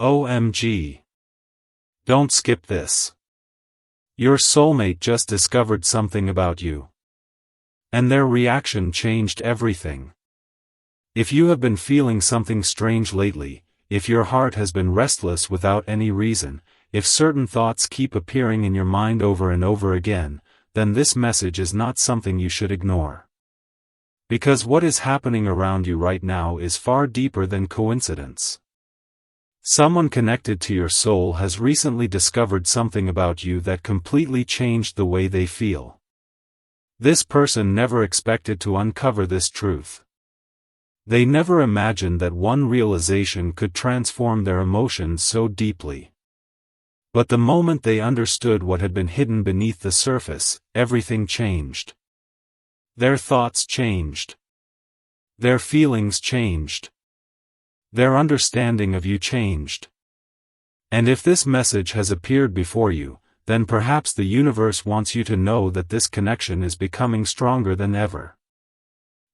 OMG. Don't skip this. Your soulmate just discovered something about you. And their reaction changed everything. If you have been feeling something strange lately, if your heart has been restless without any reason, if certain thoughts keep appearing in your mind over and over again, then this message is not something you should ignore. Because what is happening around you right now is far deeper than coincidence. Someone connected to your soul has recently discovered something about you that completely changed the way they feel. This person never expected to uncover this truth. They never imagined that one realization could transform their emotions so deeply. But the moment they understood what had been hidden beneath the surface, everything changed. Their thoughts changed. Their feelings changed. Their understanding of you changed. And if this message has appeared before you, then perhaps the universe wants you to know that this connection is becoming stronger than ever.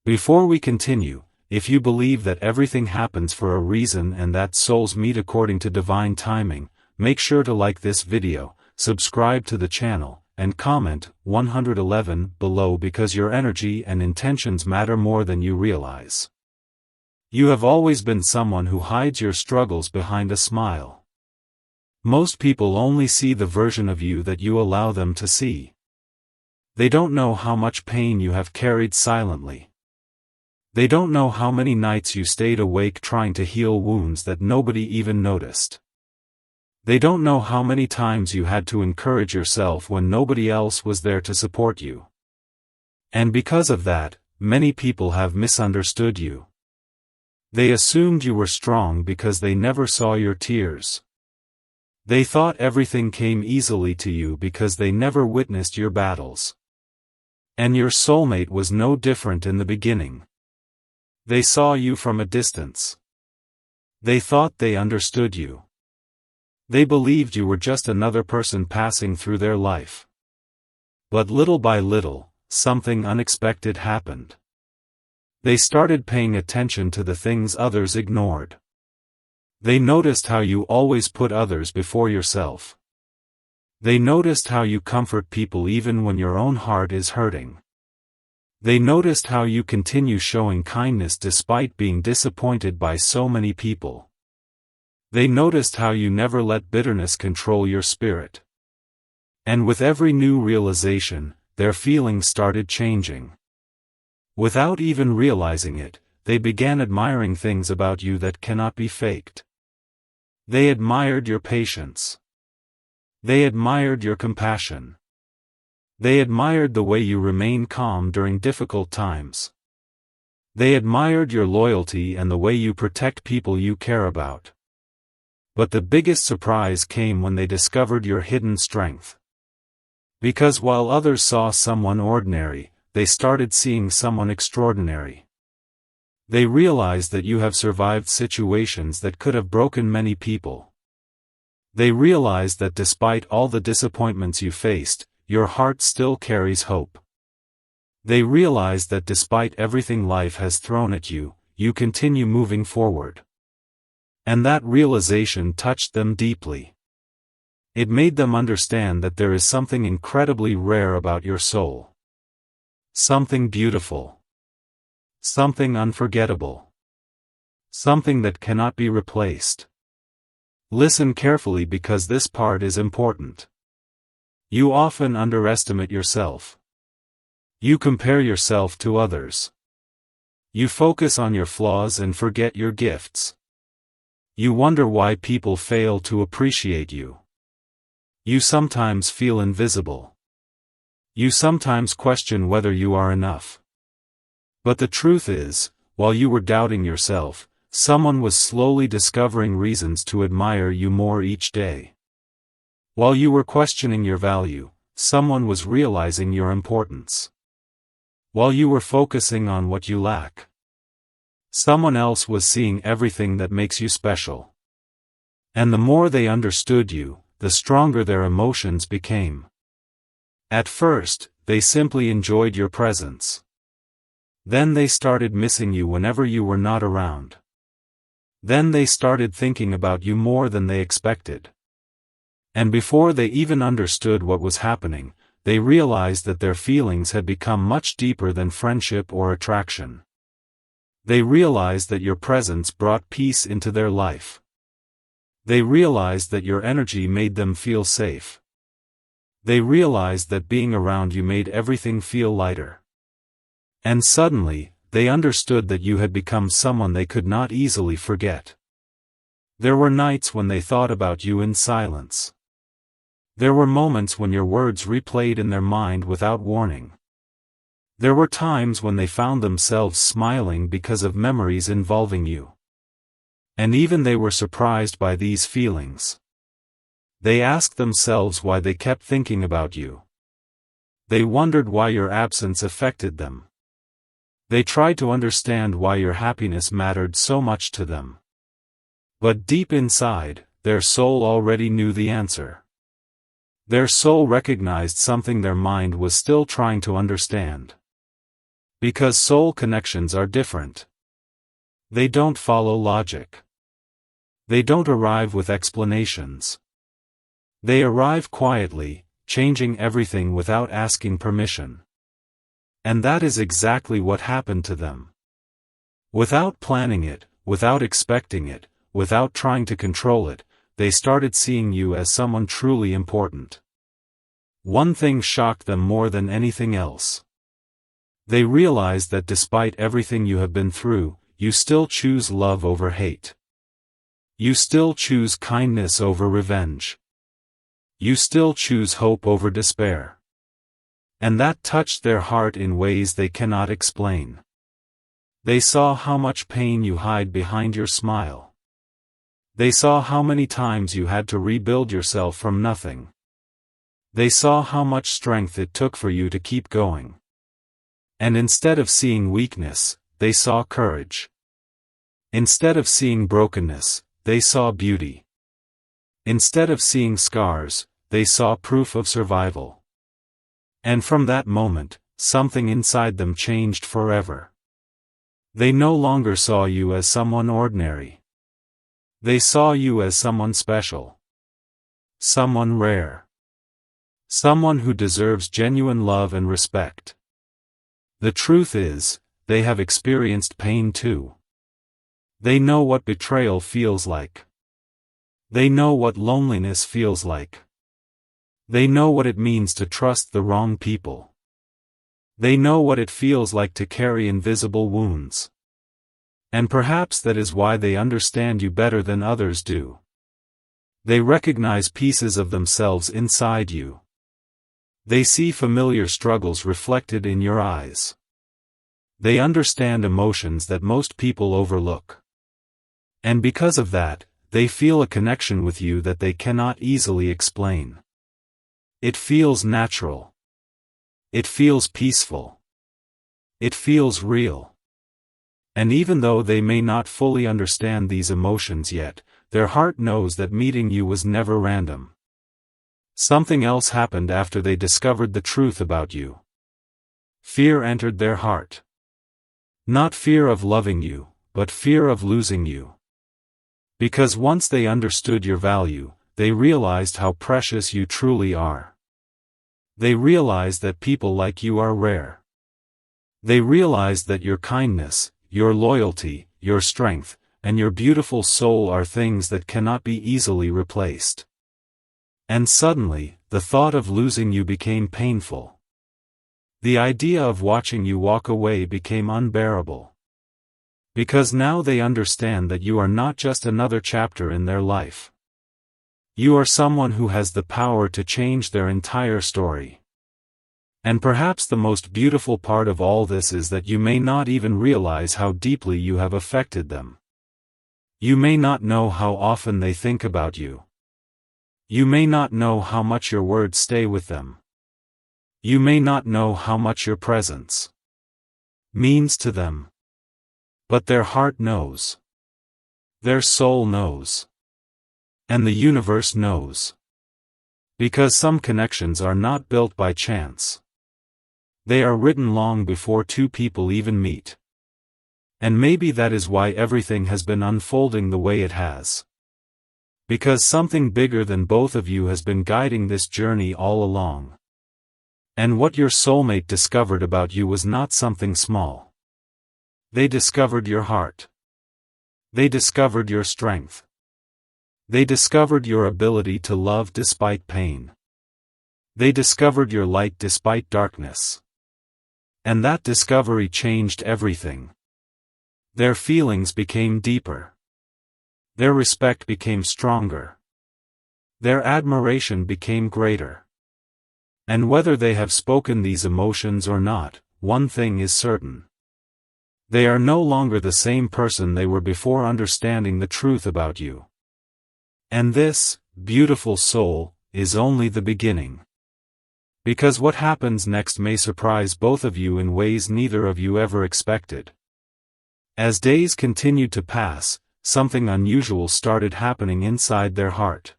Before we continue, if you believe that everything happens for a reason and that souls meet according to divine timing, make sure to like this video, subscribe to the channel, and comment 111 below because your energy and intentions matter more than you realize. You have always been someone who hides your struggles behind a smile. Most people only see the version of you that you allow them to see. They don't know how much pain you have carried silently. They don't know how many nights you stayed awake trying to heal wounds that nobody even noticed. They don't know how many times you had to encourage yourself when nobody else was there to support you. And because of that, many people have misunderstood you. They assumed you were strong because they never saw your tears. They thought everything came easily to you because they never witnessed your battles. And your soulmate was no different in the beginning. They saw you from a distance. They thought they understood you. They believed you were just another person passing through their life. But little by little, something unexpected happened. They started paying attention to the things others ignored. They noticed how you always put others before yourself. They noticed how you comfort people even when your own heart is hurting. They noticed how you continue showing kindness despite being disappointed by so many people. They noticed how you never let bitterness control your spirit. And with every new realization, their feelings started changing. Without even realizing it, they began admiring things about you that cannot be faked. They admired your patience. They admired your compassion. They admired the way you remain calm during difficult times. They admired your loyalty and the way you protect people you care about. But the biggest surprise came when they discovered your hidden strength. Because while others saw someone ordinary, they started seeing someone extraordinary. They realized that you have survived situations that could have broken many people. They realized that despite all the disappointments you faced, your heart still carries hope. They realized that despite everything life has thrown at you, you continue moving forward. And that realization touched them deeply. It made them understand that there is something incredibly rare about your soul. Something beautiful. Something unforgettable. Something that cannot be replaced. Listen carefully because this part is important. You often underestimate yourself. You compare yourself to others. You focus on your flaws and forget your gifts. You wonder why people fail to appreciate you. You sometimes feel invisible. You sometimes question whether you are enough. But the truth is, while you were doubting yourself, someone was slowly discovering reasons to admire you more each day. While you were questioning your value, someone was realizing your importance. While you were focusing on what you lack, someone else was seeing everything that makes you special. And the more they understood you, the stronger their emotions became. At first, they simply enjoyed your presence. Then they started missing you whenever you were not around. Then they started thinking about you more than they expected. And before they even understood what was happening, they realized that their feelings had become much deeper than friendship or attraction. They realized that your presence brought peace into their life. They realized that your energy made them feel safe. They realized that being around you made everything feel lighter. And suddenly, they understood that you had become someone they could not easily forget. There were nights when they thought about you in silence. There were moments when your words replayed in their mind without warning. There were times when they found themselves smiling because of memories involving you. And even they were surprised by these feelings. They asked themselves why they kept thinking about you. They wondered why your absence affected them. They tried to understand why your happiness mattered so much to them. But deep inside, their soul already knew the answer. Their soul recognized something their mind was still trying to understand. Because soul connections are different. They don't follow logic. They don't arrive with explanations. They arrive quietly, changing everything without asking permission. And that is exactly what happened to them. Without planning it, without expecting it, without trying to control it, they started seeing you as someone truly important. One thing shocked them more than anything else. They realized that despite everything you have been through, you still choose love over hate. You still choose kindness over revenge. You still choose hope over despair. And that touched their heart in ways they cannot explain. They saw how much pain you hide behind your smile. They saw how many times you had to rebuild yourself from nothing. They saw how much strength it took for you to keep going. And instead of seeing weakness, they saw courage. Instead of seeing brokenness, they saw beauty. Instead of seeing scars, they saw proof of survival. And from that moment, something inside them changed forever. They no longer saw you as someone ordinary. They saw you as someone special. Someone rare. Someone who deserves genuine love and respect. The truth is, they have experienced pain too. They know what betrayal feels like. They know what loneliness feels like. They know what it means to trust the wrong people. They know what it feels like to carry invisible wounds. And perhaps that is why they understand you better than others do. They recognize pieces of themselves inside you. They see familiar struggles reflected in your eyes. They understand emotions that most people overlook. And because of that, they feel a connection with you that they cannot easily explain. It feels natural. It feels peaceful. It feels real. And even though they may not fully understand these emotions yet, their heart knows that meeting you was never random. Something else happened after they discovered the truth about you. Fear entered their heart. Not fear of loving you, but fear of losing you. Because once they understood your value, they realized how precious you truly are. They realized that people like you are rare. They realized that your kindness, your loyalty, your strength, and your beautiful soul are things that cannot be easily replaced. And suddenly, the thought of losing you became painful. The idea of watching you walk away became unbearable. Because now they understand that you are not just another chapter in their life. You are someone who has the power to change their entire story. And perhaps the most beautiful part of all this is that you may not even realize how deeply you have affected them. You may not know how often they think about you. You may not know how much your words stay with them. You may not know how much your presence means to them. But their heart knows. Their soul knows. And the universe knows. Because some connections are not built by chance. They are written long before two people even meet. And maybe that is why everything has been unfolding the way it has. Because something bigger than both of you has been guiding this journey all along. And what your soulmate discovered about you was not something small. They discovered your heart. They discovered your strength. They discovered your ability to love despite pain. They discovered your light despite darkness. And that discovery changed everything. Their feelings became deeper. Their respect became stronger. Their admiration became greater. And whether they have spoken these emotions or not, one thing is certain. They are no longer the same person they were before understanding the truth about you. And this, beautiful soul, is only the beginning. Because what happens next may surprise both of you in ways neither of you ever expected. As days continued to pass, something unusual started happening inside their heart.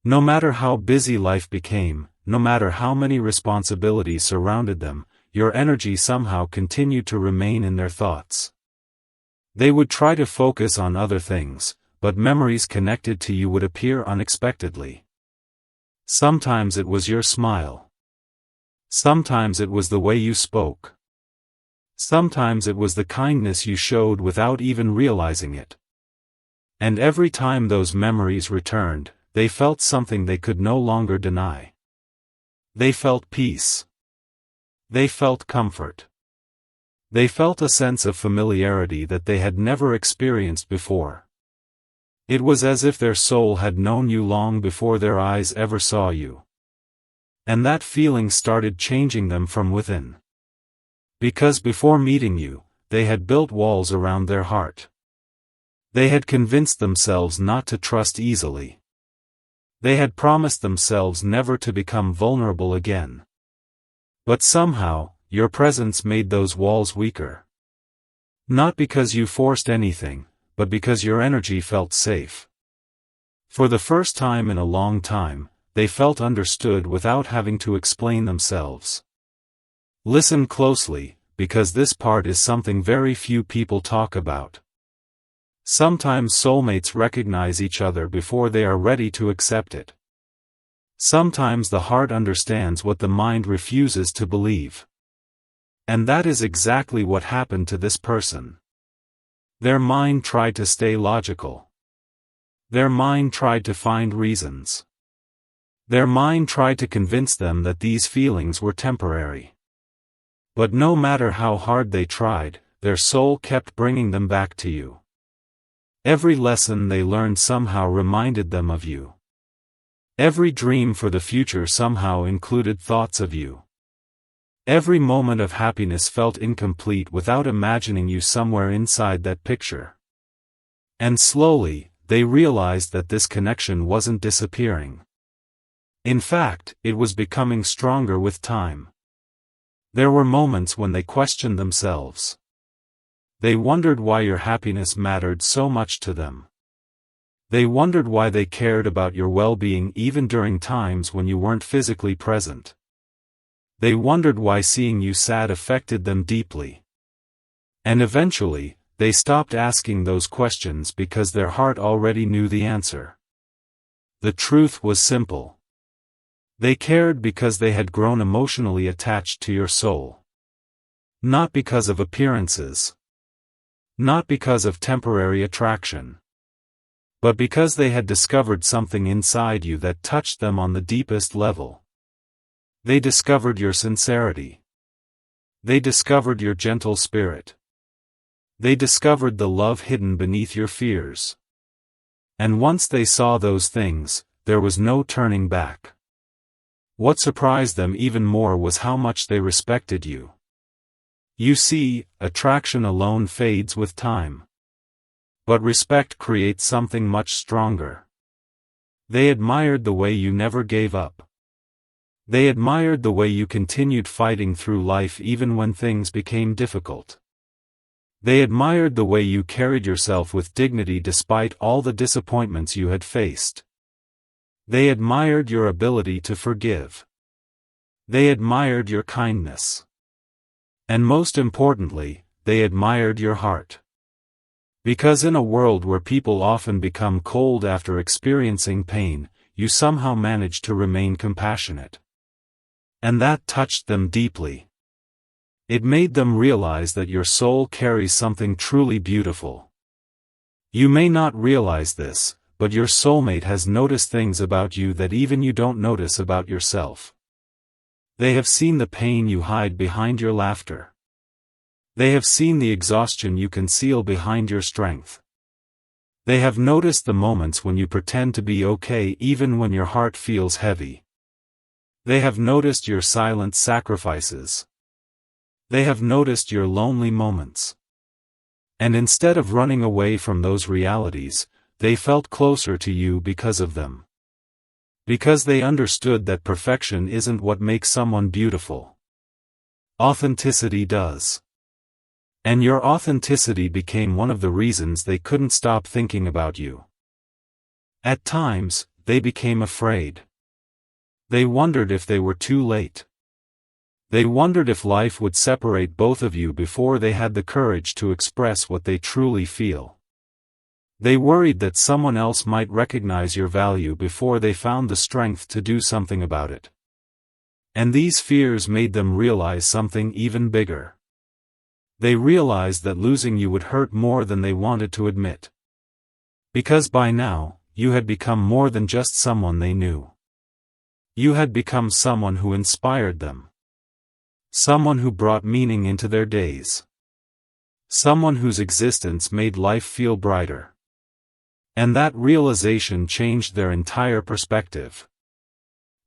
No matter how busy life became, no matter how many responsibilities surrounded them, your energy somehow continued to remain in their thoughts. They would try to focus on other things, but memories connected to you would appear unexpectedly. Sometimes it was your smile. Sometimes it was the way you spoke. Sometimes it was the kindness you showed without even realizing it. And every time those memories returned, they felt something they could no longer deny. They felt peace. They felt comfort. They felt a sense of familiarity that they had never experienced before. It was as if their soul had known you long before their eyes ever saw you. And that feeling started changing them from within. Because before meeting you, they had built walls around their heart. They had convinced themselves not to trust easily. They had promised themselves never to become vulnerable again. But somehow, your presence made those walls weaker. Not because you forced anything, but because your energy felt safe. For the first time in a long time, they felt understood without having to explain themselves. Listen closely, because this part is something very few people talk about. Sometimes soulmates recognize each other before they are ready to accept it. Sometimes the heart understands what the mind refuses to believe. And that is exactly what happened to this person. Their mind tried to stay logical. Their mind tried to find reasons. Their mind tried to convince them that these feelings were temporary. But no matter how hard they tried, their soul kept bringing them back to you. Every lesson they learned somehow reminded them of you. Every dream for the future somehow included thoughts of you. Every moment of happiness felt incomplete without imagining you somewhere inside that picture. And slowly, they realized that this connection wasn't disappearing. In fact, it was becoming stronger with time. There were moments when they questioned themselves. They wondered why your happiness mattered so much to them. They wondered why they cared about your well-being even during times when you weren't physically present. They wondered why seeing you sad affected them deeply. And eventually, they stopped asking those questions because their heart already knew the answer. The truth was simple. They cared because they had grown emotionally attached to your soul. Not because of appearances. Not because of temporary attraction. But because they had discovered something inside you that touched them on the deepest level. They discovered your sincerity. They discovered your gentle spirit. They discovered the love hidden beneath your fears. And once they saw those things, there was no turning back. What surprised them even more was how much they respected you. You see, attraction alone fades with time. But respect creates something much stronger. They admired the way you never gave up. They admired the way you continued fighting through life even when things became difficult. They admired the way you carried yourself with dignity despite all the disappointments you had faced. They admired your ability to forgive. They admired your kindness. And most importantly, they admired your heart. Because in a world where people often become cold after experiencing pain, you somehow managed to remain compassionate. And that touched them deeply. It made them realize that your soul carries something truly beautiful. You may not realize this, but your soulmate has noticed things about you that even you don't notice about yourself. They have seen the pain you hide behind your laughter. They have seen the exhaustion you conceal behind your strength. They have noticed the moments when you pretend to be okay even when your heart feels heavy. They have noticed your silent sacrifices. They have noticed your lonely moments. And instead of running away from those realities, they felt closer to you because of them. Because they understood that perfection isn't what makes someone beautiful. Authenticity does. And your authenticity became one of the reasons they couldn't stop thinking about you. At times, they became afraid. They wondered if they were too late. They wondered if life would separate both of you before they had the courage to express what they truly feel. They worried that someone else might recognize your value before they found the strength to do something about it. And these fears made them realize something even bigger. They realized that losing you would hurt more than they wanted to admit. Because by now, you had become more than just someone they knew. You had become someone who inspired them. Someone who brought meaning into their days. Someone whose existence made life feel brighter. And that realization changed their entire perspective.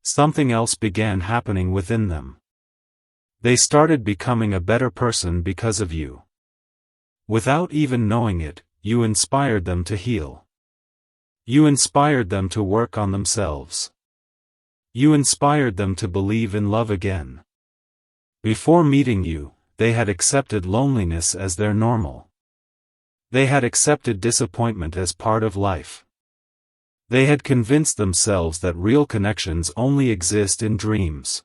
Something else began happening within them. They started becoming a better person because of you. Without even knowing it, you inspired them to heal. You inspired them to work on themselves. You inspired them to believe in love again. Before meeting you, they had accepted loneliness as their normal. They had accepted disappointment as part of life. They had convinced themselves that real connections only exist in dreams.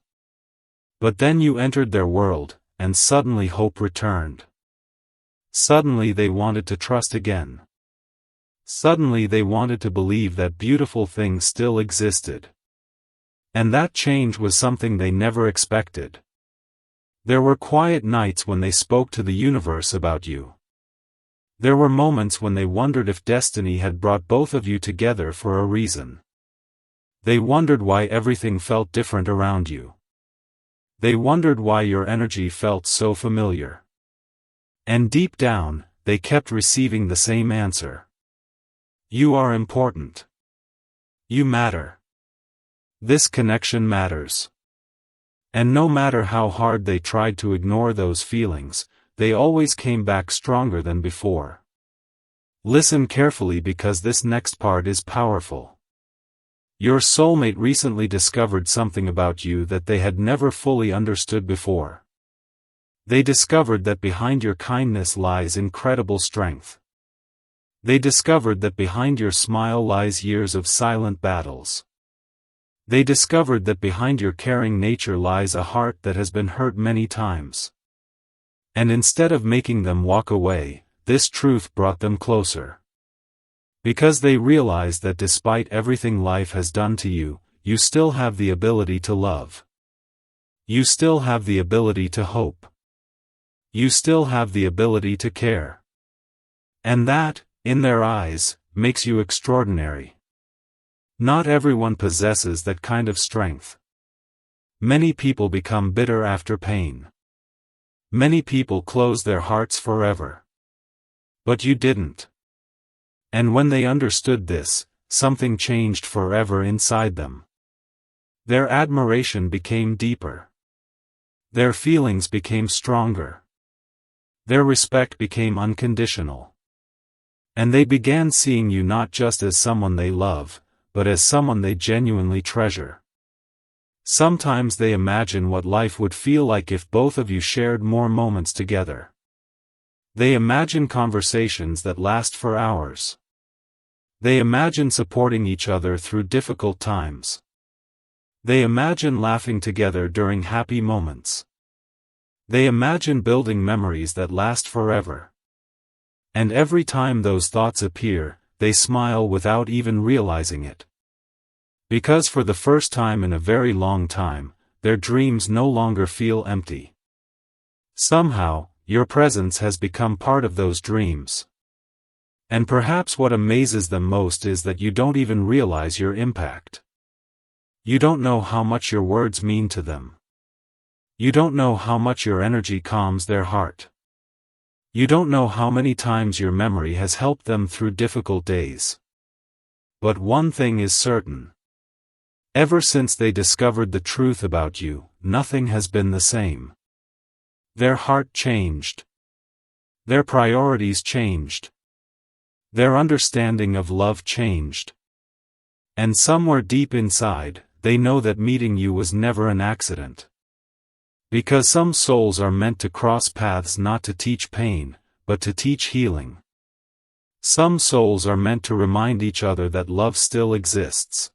But then you entered their world, and suddenly hope returned. Suddenly they wanted to trust again. Suddenly they wanted to believe that beautiful things still existed. And that change was something they never expected. There were quiet nights when they spoke to the universe about you. There were moments when they wondered if destiny had brought both of you together for a reason. They wondered why everything felt different around you. They wondered why your energy felt so familiar. And deep down, they kept receiving the same answer. You are important. You matter. This connection matters. And no matter how hard they tried to ignore those feelings, they always came back stronger than before. Listen carefully because this next part is powerful. Your soulmate recently discovered something about you that they had never fully understood before. They discovered that behind your kindness lies incredible strength. They discovered that behind your smile lies years of silent battles. They discovered that behind your caring nature lies a heart that has been hurt many times. And instead of making them walk away, this truth brought them closer. Because they realized that despite everything life has done to you, you still have the ability to love. You still have the ability to hope. You still have the ability to care. And that, in their eyes, makes you extraordinary. Not everyone possesses that kind of strength. Many people become bitter after pain. Many people close their hearts forever. But you didn't. And when they understood this, something changed forever inside them. Their admiration became deeper. Their feelings became stronger. Their respect became unconditional. And they began seeing you not just as someone they love, but as someone they genuinely treasure. Sometimes they imagine what life would feel like if both of you shared more moments together. They imagine conversations that last for hours. They imagine supporting each other through difficult times. They imagine laughing together during happy moments. They imagine building memories that last forever. And every time those thoughts appear, they smile without even realizing it. Because for the first time in a very long time, their dreams no longer feel empty. Somehow, your presence has become part of those dreams. And perhaps what amazes them most is that you don't even realize your impact. You don't know how much your words mean to them. You don't know how much your energy calms their heart. You don't know how many times your memory has helped them through difficult days. But one thing is certain. Ever since they discovered the truth about you, nothing has been the same. Their heart changed. Their priorities changed. Their understanding of love changed. And somewhere deep inside, they know that meeting you was never an accident. Because some souls are meant to cross paths not to teach pain, but to teach healing. Some souls are meant to remind each other that love still exists.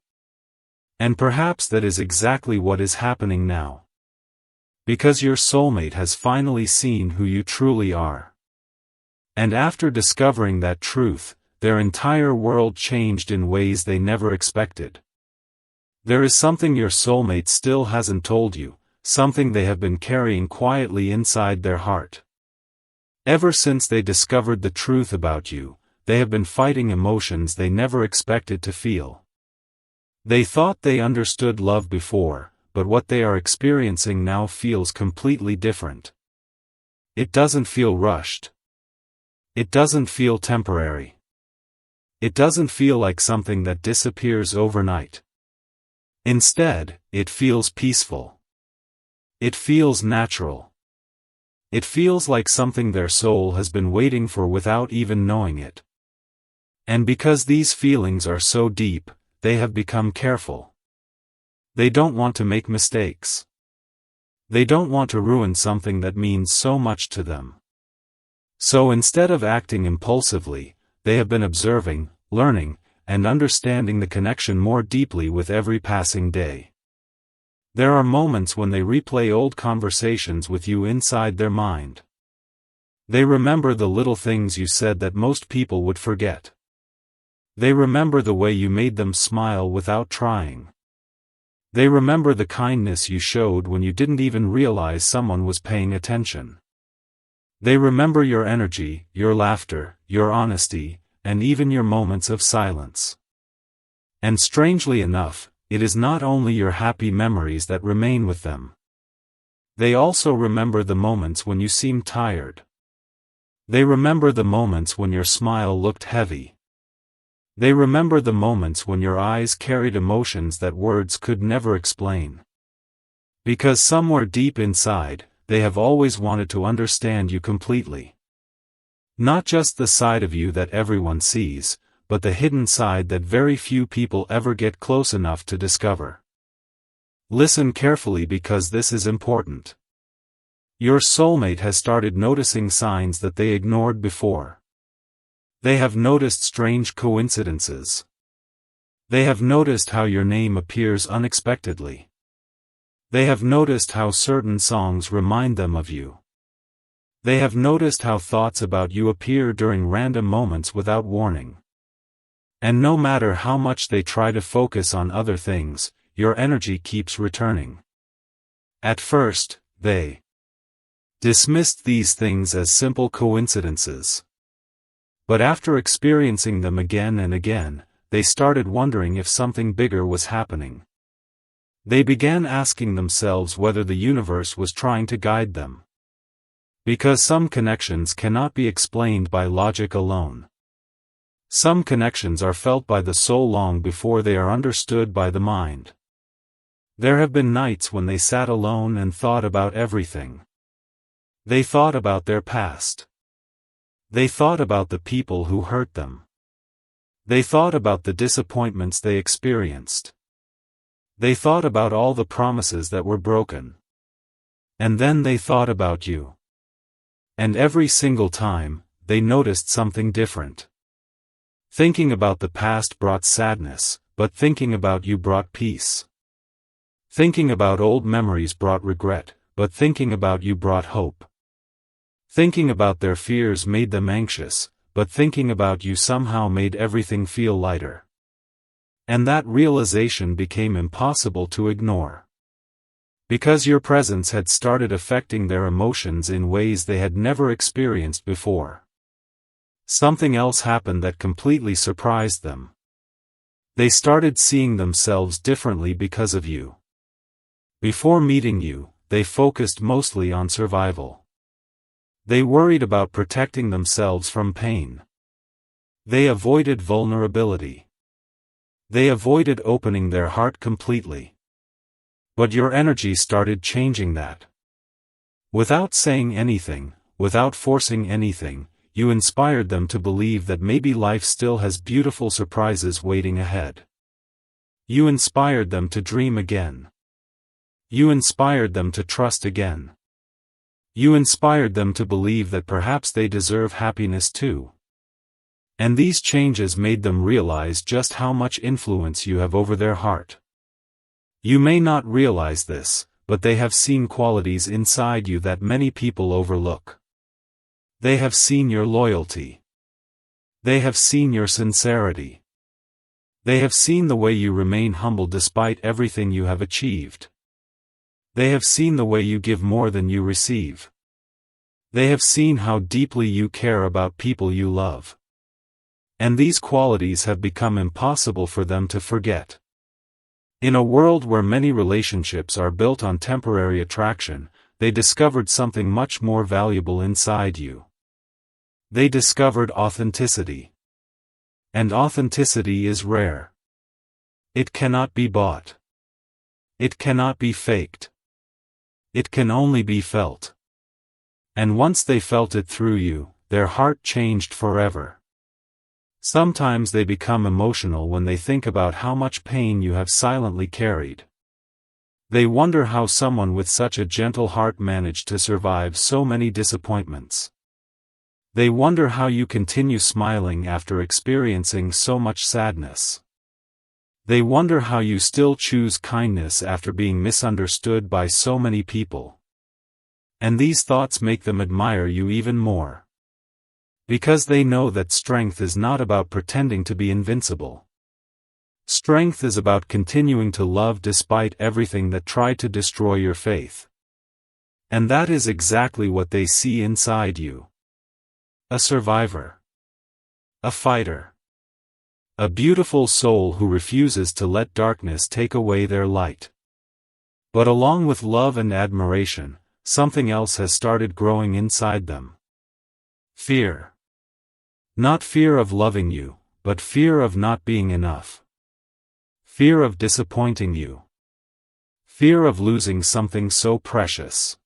And perhaps that is exactly what is happening now. Because your soulmate has finally seen who you truly are. And after discovering that truth, their entire world changed in ways they never expected. There is something your soulmate still hasn't told you, something they have been carrying quietly inside their heart. Ever since they discovered the truth about you, they have been fighting emotions they never expected to feel. They thought they understood love before, but what they are experiencing now feels completely different. It doesn't feel rushed. It doesn't feel temporary. It doesn't feel like something that disappears overnight. Instead, it feels peaceful. It feels natural. It feels like something their soul has been waiting for without even knowing it. And because these feelings are so deep, they have become careful. They don't want to make mistakes. They don't want to ruin something that means so much to them. So instead of acting impulsively, they have been observing, learning, and understanding the connection more deeply with every passing day. There are moments when they replay old conversations with you inside their mind. They remember the little things you said that most people would forget. They remember the way you made them smile without trying. They remember the kindness you showed when you didn't even realize someone was paying attention. They remember your energy, your laughter, your honesty, and even your moments of silence. And strangely enough, it is not only your happy memories that remain with them. They also remember the moments when you seemed tired. They remember the moments when your smile looked heavy. They remember the moments when your eyes carried emotions that words could never explain. Because somewhere deep inside, they have always wanted to understand you completely. Not just the side of you that everyone sees, but the hidden side that very few people ever get close enough to discover. Listen carefully because this is important. Your soulmate has started noticing signs that they ignored before. They have noticed strange coincidences. They have noticed how your name appears unexpectedly. They have noticed how certain songs remind them of you. They have noticed how thoughts about you appear during random moments without warning. And no matter how much they try to focus on other things, your energy keeps returning. At first, they dismissed these things as simple coincidences. But after experiencing them again and again, they started wondering if something bigger was happening. They began asking themselves whether the universe was trying to guide them. Because some connections cannot be explained by logic alone. Some connections are felt by the soul long before they are understood by the mind. There have been nights when they sat alone and thought about everything. They thought about their past. They thought about the people who hurt them. They thought about the disappointments they experienced. They thought about all the promises that were broken. And then they thought about you. And every single time, they noticed something different. Thinking about the past brought sadness, but thinking about you brought peace. Thinking about old memories brought regret, but thinking about you brought hope. Thinking about their fears made them anxious, but thinking about you somehow made everything feel lighter. And that realization became impossible to ignore. Because your presence had started affecting their emotions in ways they had never experienced before. Something else happened that completely surprised them. They started seeing themselves differently because of you. Before meeting you, they focused mostly on survival. They worried about protecting themselves from pain. They avoided vulnerability. They avoided opening their heart completely. But your energy started changing that. Without saying anything, without forcing anything, you inspired them to believe that maybe life still has beautiful surprises waiting ahead. You inspired them to dream again. You inspired them to trust again. You inspired them to believe that perhaps they deserve happiness too. And these changes made them realize just how much influence you have over their heart. You may not realize this, but they have seen qualities inside you that many people overlook. They have seen your loyalty. They have seen your sincerity. They have seen the way you remain humble despite everything you have achieved. They have seen the way you give more than you receive. They have seen how deeply you care about people you love. And these qualities have become impossible for them to forget. In a world where many relationships are built on temporary attraction, they discovered something much more valuable inside you. They discovered authenticity. And authenticity is rare. It cannot be bought. It cannot be faked. It can only be felt. And once they felt it through you, their heart changed forever. Sometimes they become emotional when they think about how much pain you have silently carried. They wonder how someone with such a gentle heart managed to survive so many disappointments. They wonder how you continue smiling after experiencing so much sadness. They wonder how you still choose kindness after being misunderstood by so many people. And these thoughts make them admire you even more. Because they know that strength is not about pretending to be invincible. Strength is about continuing to love despite everything that tried to destroy your faith. And that is exactly what they see inside you. A survivor. A fighter. A beautiful soul who refuses to let darkness take away their light. But along with love and admiration, something else has started growing inside them. Fear. Not fear of loving you, but fear of not being enough. Fear of disappointing you. Fear of losing something so precious.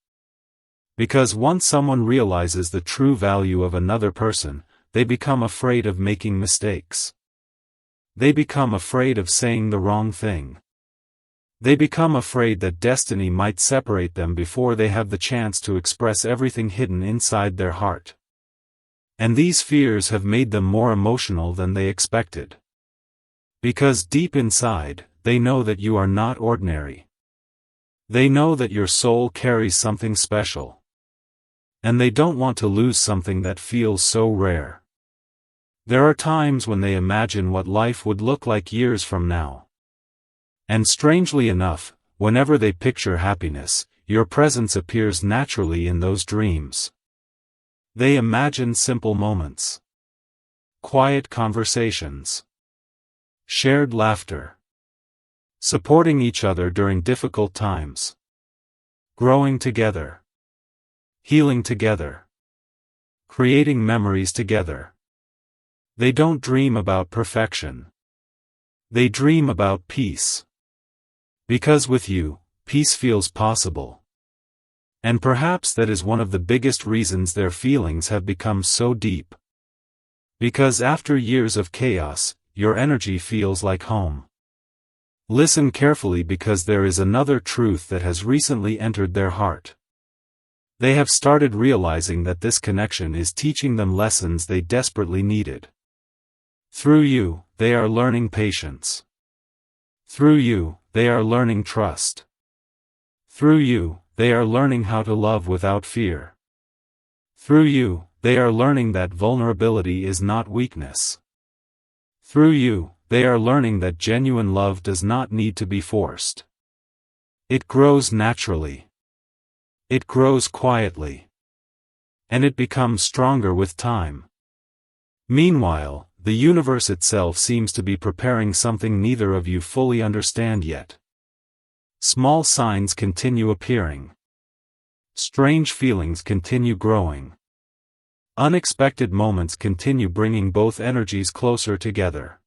Because once someone realizes the true value of another person, they become afraid of making mistakes. They become afraid of saying the wrong thing. They become afraid that destiny might separate them before they have the chance to express everything hidden inside their heart. And these fears have made them more emotional than they expected. Because deep inside, they know that you are not ordinary. They know that your soul carries something special. And they don't want to lose something that feels so rare. There are times when they imagine what life would look like years from now. And strangely enough, whenever they picture happiness, your presence appears naturally in those dreams. They imagine simple moments. Quiet conversations. Shared laughter. Supporting each other during difficult times. Growing together. Healing together. Creating memories together. They don't dream about perfection. They dream about peace. Because with you, peace feels possible. And perhaps that is one of the biggest reasons their feelings have become so deep. Because after years of chaos, your energy feels like home. Listen carefully because there is another truth that has recently entered their heart. They have started realizing that this connection is teaching them lessons they desperately needed. Through you, they are learning patience. Through you, they are learning trust. Through you, they are learning how to love without fear. Through you, they are learning that vulnerability is not weakness. Through you, they are learning that genuine love does not need to be forced. It grows naturally. It grows quietly. And it becomes stronger with time. Meanwhile, the universe itself seems to be preparing something neither of you fully understand yet. Small signs continue appearing. Strange feelings continue growing. Unexpected moments continue bringing both energies closer together.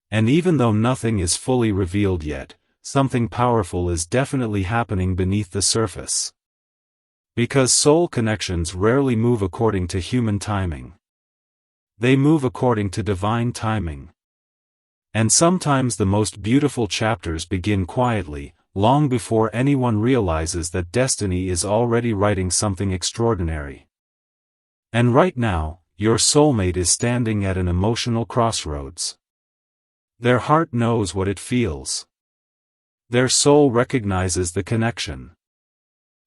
And even though nothing is fully revealed yet, something powerful is definitely happening beneath the surface. Because soul connections rarely move according to human timing. They move according to divine timing. And sometimes the most beautiful chapters begin quietly, long before anyone realizes that destiny is already writing something extraordinary. And right now, your soulmate is standing at an emotional crossroads. Their heart knows what it feels. Their soul recognizes the connection.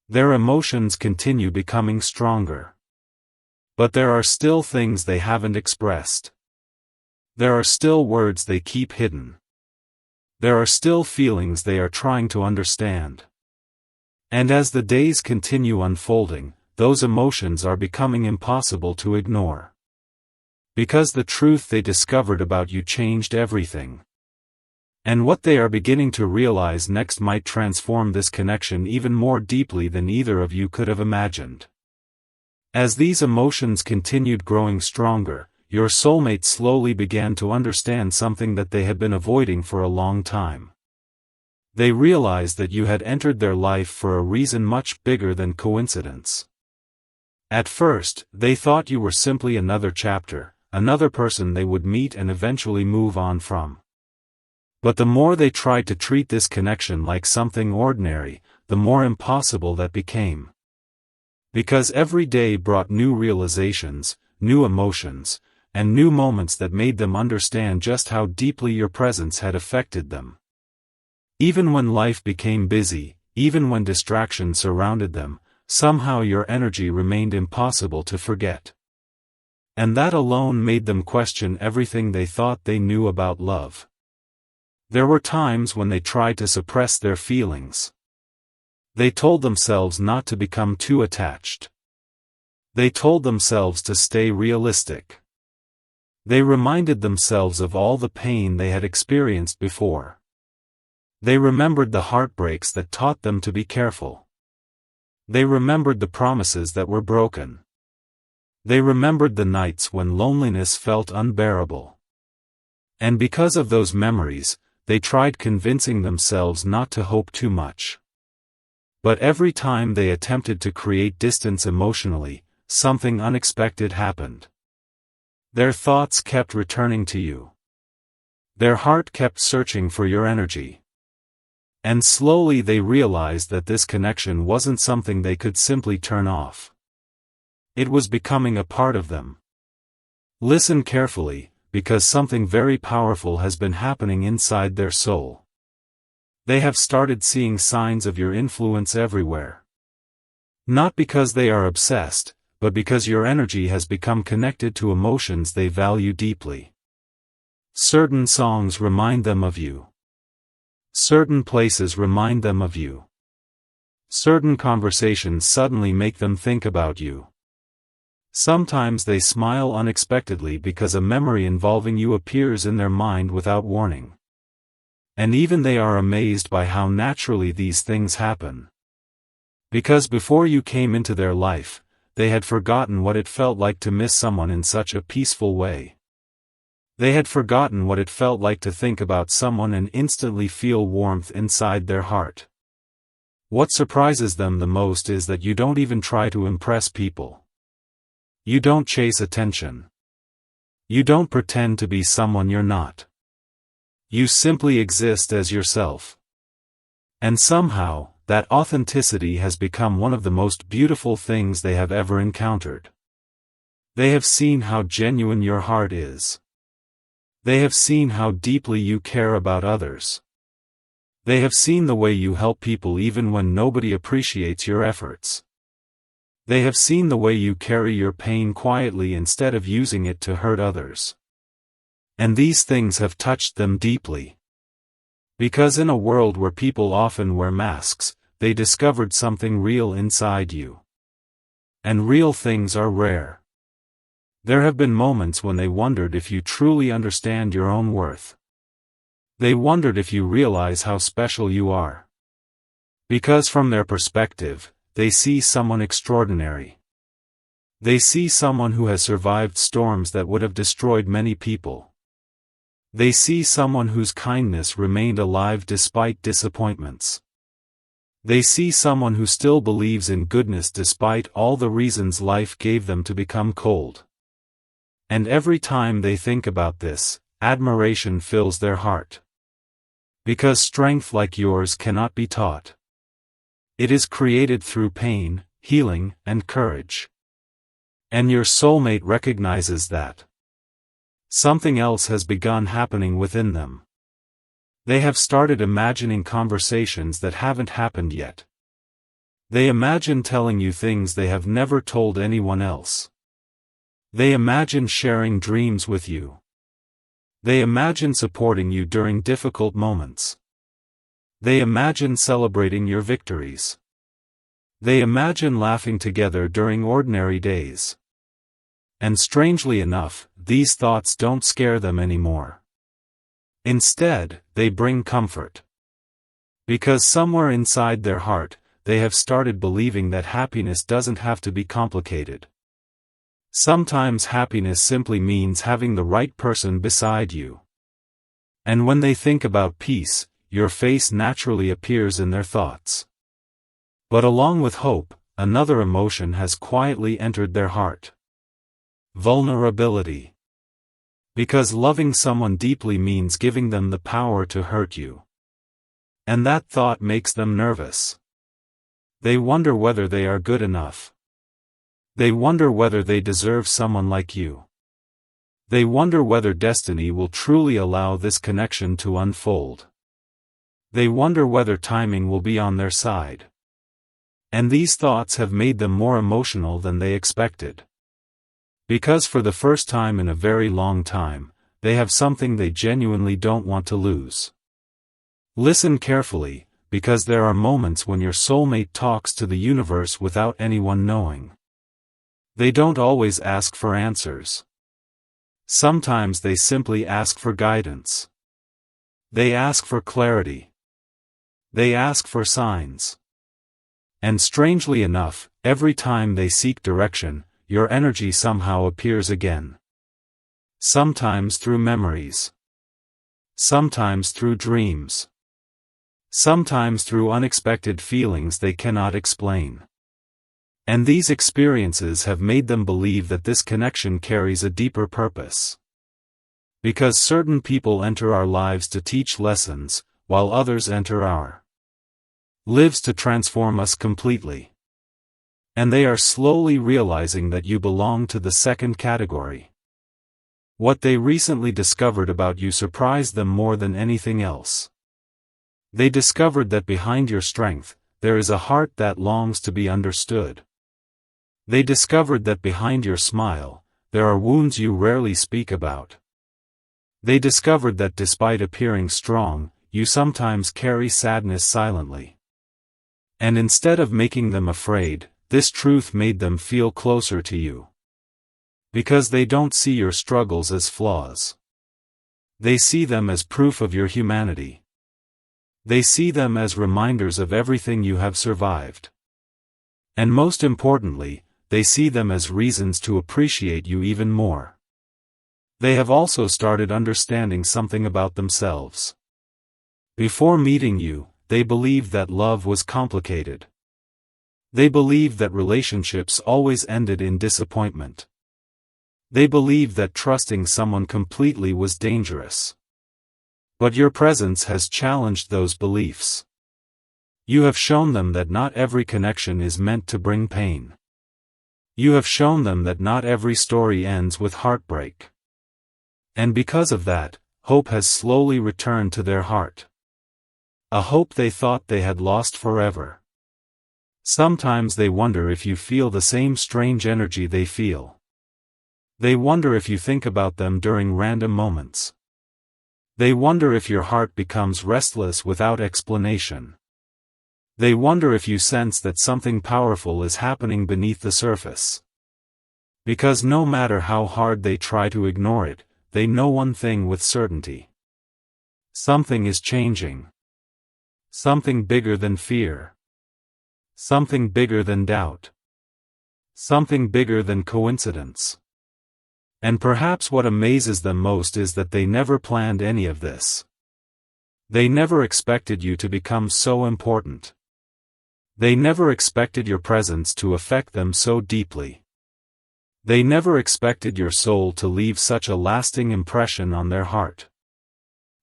Their emotions continue becoming stronger. But there are still things they haven't expressed. There are still words they keep hidden. There are still feelings they are trying to understand. And as the days continue unfolding, those emotions are becoming impossible to ignore. Because the truth they discovered about you changed everything. And what they are beginning to realize next might transform this connection even more deeply than either of you could have imagined. As these emotions continued growing stronger, your soulmate slowly began to understand something that they had been avoiding for a long time. They realized that you had entered their life for a reason much bigger than coincidence. At first, they thought you were simply another chapter, another person they would meet and eventually move on from. But the more they tried to treat this connection like something ordinary, the more impossible that became. Because every day brought new realizations, new emotions, and new moments that made them understand just how deeply your presence had affected them. Even when life became busy, even when distractions surrounded them, somehow your energy remained impossible to forget. And that alone made them question everything they thought they knew about love. There were times when they tried to suppress their feelings. They told themselves not to become too attached. They told themselves to stay realistic. They reminded themselves of all the pain they had experienced before. They remembered the heartbreaks that taught them to be careful. They remembered the promises that were broken. They remembered the nights when loneliness felt unbearable. And because of those memories, they tried convincing themselves not to hope too much. But every time they attempted to create distance emotionally, something unexpected happened. Their thoughts kept returning to you. Their heart kept searching for your energy. And slowly they realized that this connection wasn't something they could simply turn off. It was becoming a part of them. Listen carefully, because something very powerful has been happening inside their soul. They have started seeing signs of your influence everywhere. Not because they are obsessed, but because your energy has become connected to emotions they value deeply. Certain songs remind them of you. Certain places remind them of you. Certain conversations suddenly make them think about you. Sometimes they smile unexpectedly because a memory involving you appears in their mind without warning. And even they are amazed by how naturally these things happen. Because before you came into their life, they had forgotten what it felt like to miss someone in such a peaceful way. They had forgotten what it felt like to think about someone and instantly feel warmth inside their heart. What surprises them the most is that you don't even try to impress people. You don't chase attention. You don't pretend to be someone you're not. You simply exist as yourself. And somehow, that authenticity has become one of the most beautiful things they have ever encountered. They have seen how genuine your heart is. They have seen how deeply you care about others. They have seen the way you help people even when nobody appreciates your efforts. They have seen the way you carry your pain quietly instead of using it to hurt others. And these things have touched them deeply. Because in a world where people often wear masks, they discovered something real inside you. And real things are rare. There have been moments when they wondered if you truly understand your own worth. They wondered if you realize how special you are. Because from their perspective, they see someone extraordinary. They see someone who has survived storms that would have destroyed many people. They see someone whose kindness remained alive despite disappointments. They see someone who still believes in goodness despite all the reasons life gave them to become cold. And every time they think about this, admiration fills their heart. Because strength like yours cannot be taught. It is created through pain, healing, and courage. And your soulmate recognizes that. Something else has begun happening within them. They have started imagining conversations that haven't happened yet. They imagine telling you things they have never told anyone else. They imagine sharing dreams with you. They imagine supporting you during difficult moments. They imagine celebrating your victories. They imagine laughing together during ordinary days. And strangely enough, these thoughts don't scare them anymore. Instead, they bring comfort. Because somewhere inside their heart, they have started believing that happiness doesn't have to be complicated. Sometimes happiness simply means having the right person beside you. And when they think about peace, your face naturally appears in their thoughts. But along with hope, another emotion has quietly entered their heart. Vulnerability. Because loving someone deeply means giving them the power to hurt you. And that thought makes them nervous. They wonder whether they are good enough. They wonder whether they deserve someone like you. They wonder whether destiny will truly allow this connection to unfold. They wonder whether timing will be on their side. And these thoughts have made them more emotional than they expected. Because for the first time in a very long time, they have something they genuinely don't want to lose. Listen carefully, because there are moments when your soulmate talks to the universe without anyone knowing. They don't always ask for answers. Sometimes they simply ask for guidance. They ask for clarity. They ask for signs. And strangely enough, every time they seek direction, your energy somehow appears again. Sometimes through memories. Sometimes through dreams. Sometimes through unexpected feelings they cannot explain. And these experiences have made them believe that this connection carries a deeper purpose. Because certain people enter our lives to teach lessons, while others enter our lives to transform us completely. And they are slowly realizing that you belong to the second category. What they recently discovered about you surprised them more than anything else. They discovered that behind your strength, there is a heart that longs to be understood. They discovered that behind your smile, there are wounds you rarely speak about. They discovered that despite appearing strong, you sometimes carry sadness silently. And instead of making them afraid, this truth made them feel closer to you. Because they don't see your struggles as flaws. They see them as proof of your humanity. They see them as reminders of everything you have survived. And most importantly, they see them as reasons to appreciate you even more. They have also started understanding something about themselves. Before meeting you, they believed that love was complicated. They believed that relationships always ended in disappointment. They believed that trusting someone completely was dangerous. But your presence has challenged those beliefs. You have shown them that not every connection is meant to bring pain. You have shown them that not every story ends with heartbreak. And because of that, hope has slowly returned to their heart. a hope they thought they had lost forever. Sometimes they wonder if you feel the same strange energy they feel. They wonder if you think about them during random moments. They wonder if your heart becomes restless without explanation. They wonder if you sense that something powerful is happening beneath the surface. Because no matter how hard they try to ignore it, they know one thing with certainty. Something is changing. Something bigger than fear. Something bigger than doubt. Something bigger than coincidence. And perhaps what amazes them most is that they never planned any of this. They never expected you to become so important. They never expected your presence to affect them so deeply. They never expected your soul to leave such a lasting impression on their heart.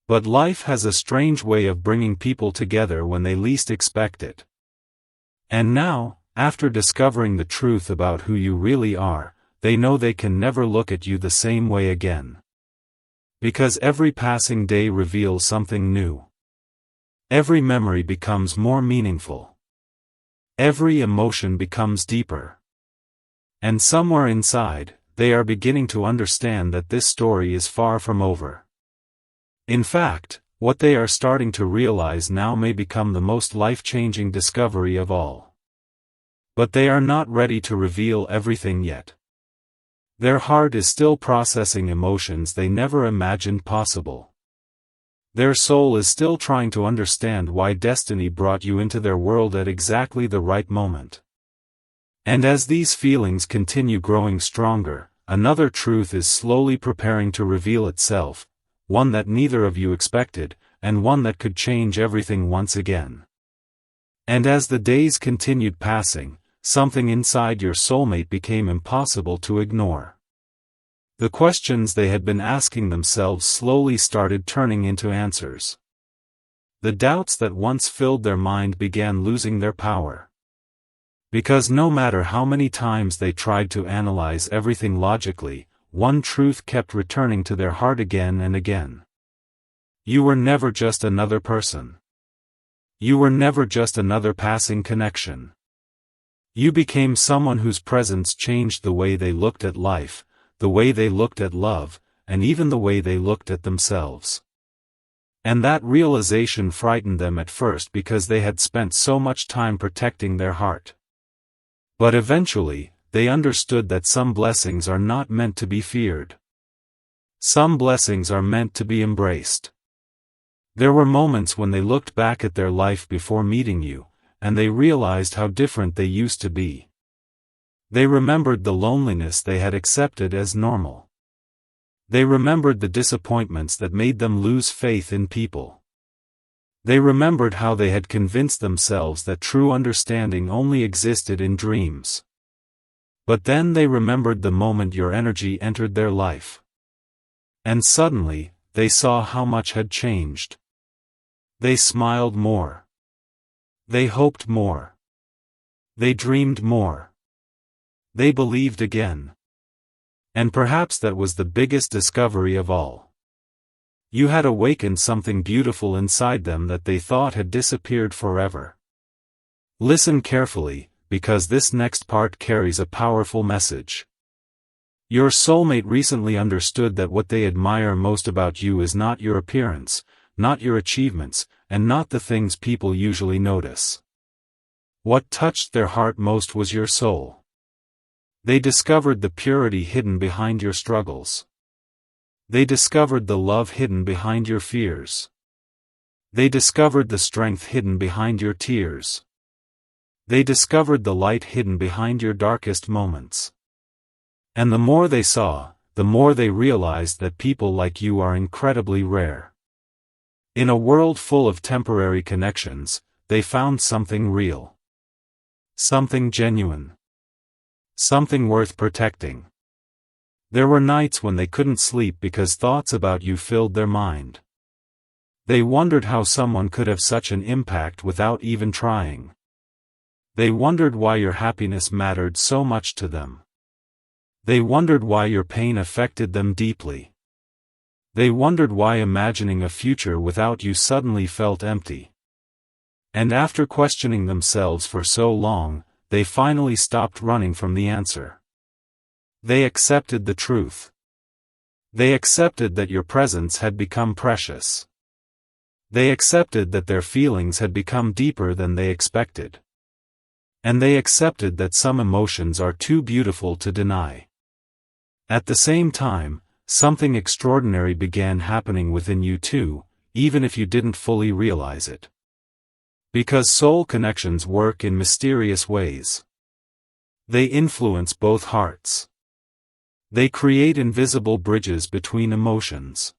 But life has a strange way of bringing people together when they least expect it. And now, after discovering the truth about who you really are, they know they can never look at you the same way again. Because every passing day reveals something new. Every memory becomes more meaningful. Every emotion becomes deeper. And somewhere inside, they are beginning to understand that this story is far from over. In fact, what they are starting to realize now may become the most life-changing discovery of all. But they are not ready to reveal everything yet. Their heart is still processing emotions they never imagined possible. Their soul is still trying to understand why destiny brought you into their world at exactly the right moment. And as these feelings continue growing stronger, another truth is slowly preparing to reveal itself, one that neither of you expected, and one that could change everything once again. And as the days continued passing, something inside your soulmate became impossible to ignore. The questions they had been asking themselves slowly started turning into answers. The doubts that once filled their mind began losing their power. Because no matter how many times they tried to analyze everything logically, one truth kept returning to their heart again and again. You were never just another person. You were never just another passing connection. You became someone whose presence changed the way they looked at life, the way they looked at love, and even the way they looked at themselves. And that realization frightened them at first because they had spent so much time protecting their heart. But eventually, they understood that some blessings are not meant to be feared. Some blessings are meant to be embraced. There were moments when they looked back at their life before meeting you, and they realized how different they used to be. They remembered the loneliness they had accepted as normal. They remembered the disappointments that made them lose faith in people. They remembered how they had convinced themselves that true understanding only existed in dreams. But then they remembered the moment your energy entered their life. And suddenly, they saw how much had changed. They smiled more. They hoped more. They dreamed more. They believed again. And perhaps that was the biggest discovery of all. You had awakened something beautiful inside them that they thought had disappeared forever. Listen carefully, because this next part carries a powerful message. Your soulmate recently understood that what they admire most about you is not your appearance, not your achievements, and not the things people usually notice. What touched their heart most was your soul. They discovered the purity hidden behind your struggles. They discovered the love hidden behind your fears. They discovered the strength hidden behind your tears. They discovered the light hidden behind your darkest moments. And the more they saw, the more they realized that people like you are incredibly rare. In a world full of temporary connections, they found something real. Something genuine. Something worth protecting. There were nights when they couldn't sleep because thoughts about you filled their mind. They wondered how someone could have such an impact without even trying. They wondered why your happiness mattered so much to them. They wondered why your pain affected them deeply. They wondered why imagining a future without you suddenly felt empty. And after questioning themselves for so long, they finally stopped running from the answer. They accepted the truth. They accepted that your presence had become precious. They accepted that their feelings had become deeper than they expected. And they accepted that some emotions are too beautiful to deny. At the same time, something extraordinary began happening within you too, even if you didn't fully realize it. Because soul connections work in mysterious ways. They influence both hearts. They create invisible bridges between emotions.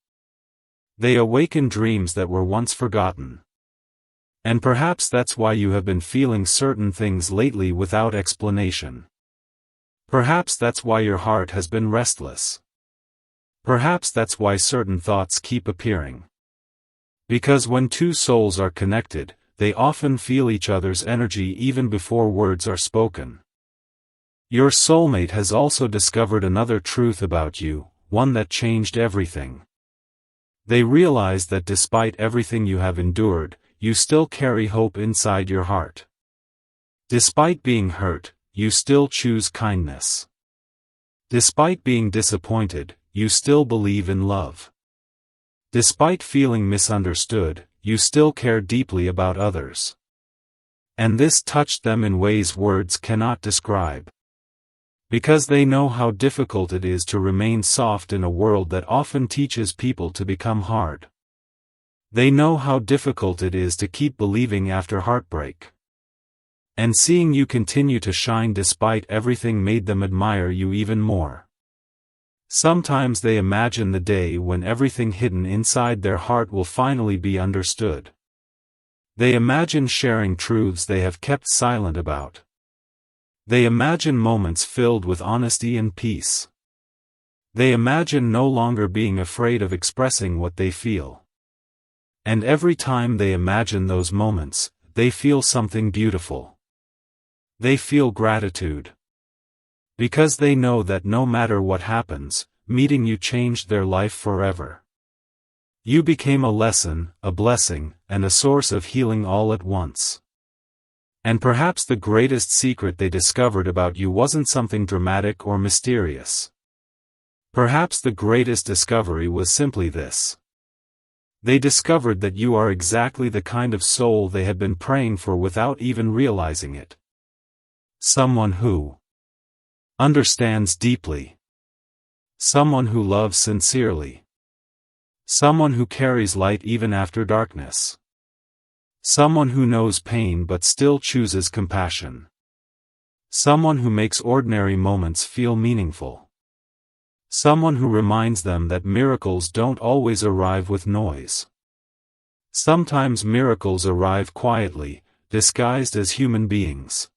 They awaken dreams that were once forgotten. And perhaps that's why you have been feeling certain things lately without explanation. Perhaps that's why your heart has been restless. Perhaps that's why certain thoughts keep appearing. Because when two souls are connected, they often feel each other's energy even before words are spoken. Your soulmate has also discovered another truth about you, one that changed everything. They realize that despite everything you have endured, you still carry hope inside your heart. Despite being hurt, you still choose kindness. Despite being disappointed, you still believe in love. Despite feeling misunderstood, you still care deeply about others. And this touched them in ways words cannot describe. Because they know how difficult it is to remain soft in a world that often teaches people to become hard. They know how difficult it is to keep believing after heartbreak. And seeing you continue to shine despite everything made them admire you even more. Sometimes they imagine the day when everything hidden inside their heart will finally be understood. They imagine sharing truths they have kept silent about. They imagine moments filled with honesty and peace. They imagine no longer being afraid of expressing what they feel. And every time they imagine those moments, they feel something beautiful. They feel gratitude. Because they know that no matter what happens, meeting you changed their life forever. You became a lesson, a blessing, and a source of healing all at once. And perhaps the greatest secret they discovered about you wasn't something dramatic or mysterious. Perhaps the greatest discovery was simply this. They discovered that you are exactly the kind of soul they had been praying for without even realizing it. Someone who understands deeply. Someone who loves sincerely. Someone who carries light even after darkness. Someone who knows pain but still chooses compassion. Someone who makes ordinary moments feel meaningful. Someone who reminds them that miracles don't always arrive with noise. Sometimes miracles arrive quietly, disguised as human beings.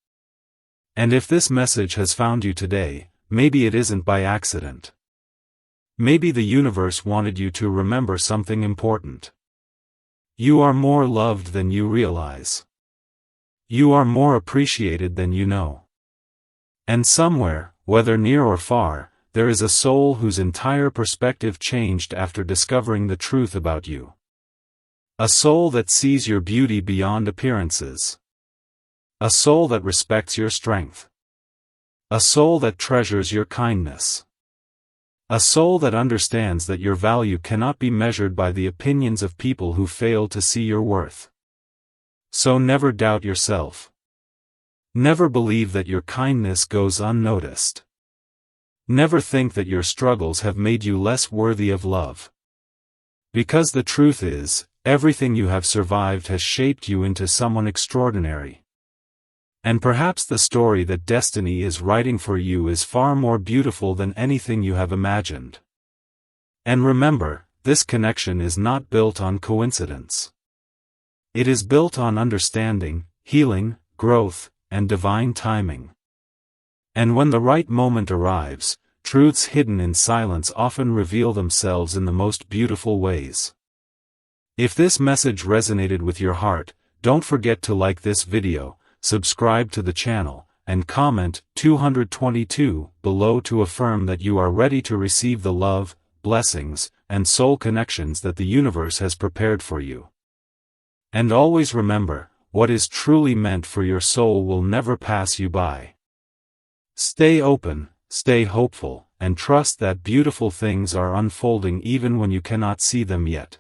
And if this message has found you today, maybe it isn't by accident. Maybe the universe wanted you to remember something important. You are more loved than you realize. You are more appreciated than you know. And somewhere, whether near or far, there is a soul whose entire perspective changed after discovering the truth about you. A soul that sees your beauty beyond appearances. A soul that respects your strength. A soul that treasures your kindness. A soul that understands that your value cannot be measured by the opinions of people who fail to see your worth. So never doubt yourself. Never believe that your kindness goes unnoticed. Never think that your struggles have made you less worthy of love. Because the truth is, everything you have survived has shaped you into someone extraordinary. And perhaps the story that destiny is writing for you is far more beautiful than anything you have imagined. And remember, this connection is not built on coincidence. It is built on understanding, healing, growth, and divine timing. And when the right moment arrives, truths hidden in silence often reveal themselves in the most beautiful ways. If this message resonated with your heart, don't forget to like this video, subscribe to the channel, and comment 222 below to affirm that you are ready to receive the love, blessings, and soul connections that the universe has prepared for you. And always remember, what is truly meant for your soul will never pass you by. Stay open, stay hopeful, and trust that beautiful things are unfolding even when you cannot see them yet.